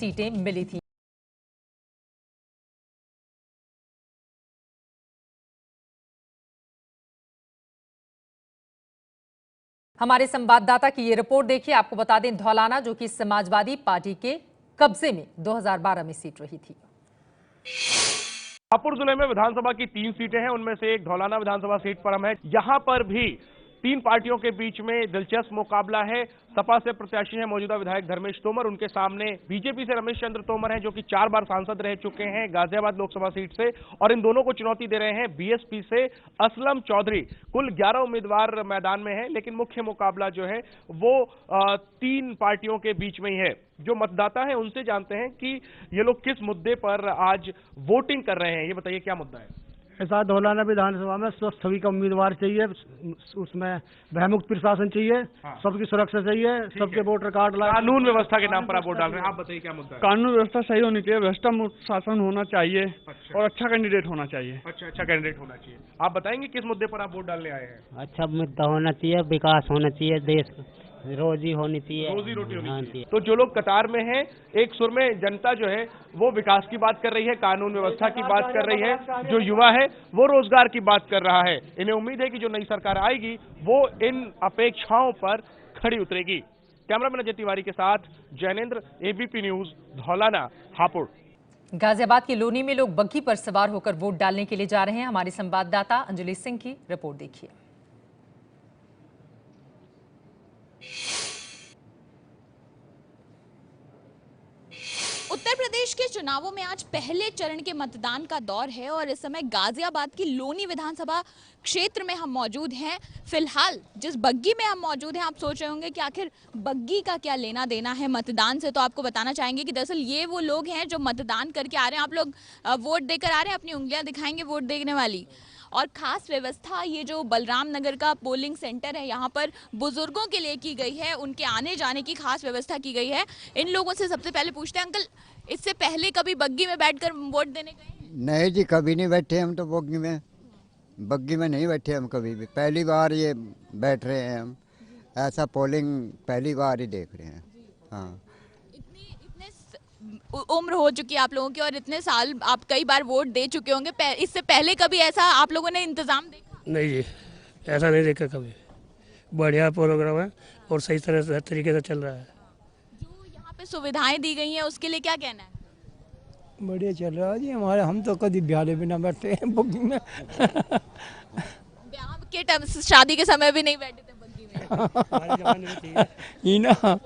सीटें मिली थी। हमारे संवाददाता की ये रिपोर्ट देखिए। आपको बता दें, धौलाना जो कि समाजवादी पार्टी के कब्जे में 2012 में सीट रही थी। हापुड़ जिले में विधानसभा की 3 सीटें हैं, उनमें से एक धौलाना विधानसभा सीट पर हम है। यहां पर भी 3 पार्टियों के बीच में दिलचस्प मुकाबला है। सपा से प्रत्याशी हैं मौजूदा विधायक धर्मेश तोमर, उनके सामने बीजेपी से रमेश चंद्र तोमर हैं जो कि 4 बार सांसद रह चुके हैं गाजियाबाद लोकसभा सीट से, और इन दोनों को चुनौती दे रहे हैं बीएसपी से असलम चौधरी। कुल 11 उम्मीदवार मैदान में हैं, लेकिन मुख्य मुकाबला जो है वो 3 पार्टियों के बीच में ही है। जो मतदाता है उनसे जानते हैं कि ये लोग किस मुद्दे पर आज वोटिंग कर रहे हैं। ये बताइए, क्या मुद्दा है? ऐसा धौलाना विधानसभा में स्वस्थ छवि का उम्मीदवार चाहिए, उसमें भयमुक्त प्रशासन चाहिए, हाँ। सबकी सुरक्षा चाहिए, सबके वोटर कार्ड कानून व्यवस्था के नाम पर आप वोट डाल रहे हैं। आप बताइए, क्या मुद्दा है? कानून व्यवस्था सही होनी चाहिए, भ्रष्ट मुक्त शासन होना चाहिए। अच्छा। और अच्छा कैंडिडेट होना चाहिए। अच्छा कैंडिडेट होना चाहिए। आप बताएंगे किस मुद्दे पर आप वोट डालने आए हैं? अच्छा मुद्दा होना चाहिए, विकास होना चाहिए, देश रोजी होनी चाहिए, रोजी रोटी होनी चाहिए। तो जो लोग कतार में हैं, एक सुर में जनता जो है वो विकास की बात कर रही है, कानून व्यवस्था की बात कर रही है, जो युवा है वो रोजगार की बात कर रहा है। इन्हें उम्मीद है कि जो नई सरकार आएगी वो इन अपेक्षाओं पर खड़ी उतरेगी। कैमरामैन अजय तिवारी के साथ जैनेंद्र, एबीपी न्यूज, धौलाना, हापुड़। गाजियाबाद के लोनी में लोग बग्घी पर सवार होकर वोट डालने के लिए जा रहे हैं। हमारी संवाददाता अंजलि सिंह की रिपोर्ट देखिए। उत्तर प्रदेश के चुनावों में आज पहले चरण के मतदान का दौर है और इस समय गाजियाबाद की लोनी विधानसभा क्षेत्र में हम मौजूद हैं। फिलहाल जिस बग्गी में हम मौजूद हैं, आप सोच रहे होंगे कि आखिर बग्गी का क्या लेना देना है मतदान से, तो आपको बताना चाहेंगे कि दरअसल ये वो लोग हैं जो मतदान करके आ रहे हैं। आप लोग वोट देकर आ रहे हैं, अपनी उंगलियां दिखाएंगे वोट देने वाली। और खास व्यवस्था ये जो बलराम नगर का पोलिंग सेंटर है, यहाँ पर बुजुर्गों के लिए की गई है, उनके आने जाने की खास व्यवस्था की गई है। इन लोगों से सबसे पहले पूछते हैं, अंकल इससे पहले कभी बग्गी में बैठकर वोट देने गए? नहीं जी, कभी नहीं बैठे हम तो बग्गी में नहीं बैठे हम कभी भी। पहली बार ये बैठ रहे हैं हम, ऐसा पोलिंग पहली बार ही देख रहे हैं। हाँ, उम्र हो चुकी है आप लोगों की और इतने साल आप कई बार वोट दे चुके होंगे, इससे पहले कभी ऐसा आप लोगों ने इंतजाम देखा? नहीं जी, ऐसा नहीं देखा कभी। बढ़िया प्रोग्राम है और सही तरीके से चल रहा है। जो यहाँ पे सुविधाएं दी गई हैं उसके लिए क्या कहना है? बढ़िया चल रहा है जी। हम तो कभी ब्याह भी ना बैठे हैं बग्गी में। ब्याह के टाइम, शादी के समय भी नहीं बैठे थे बग्गी में? ही ना।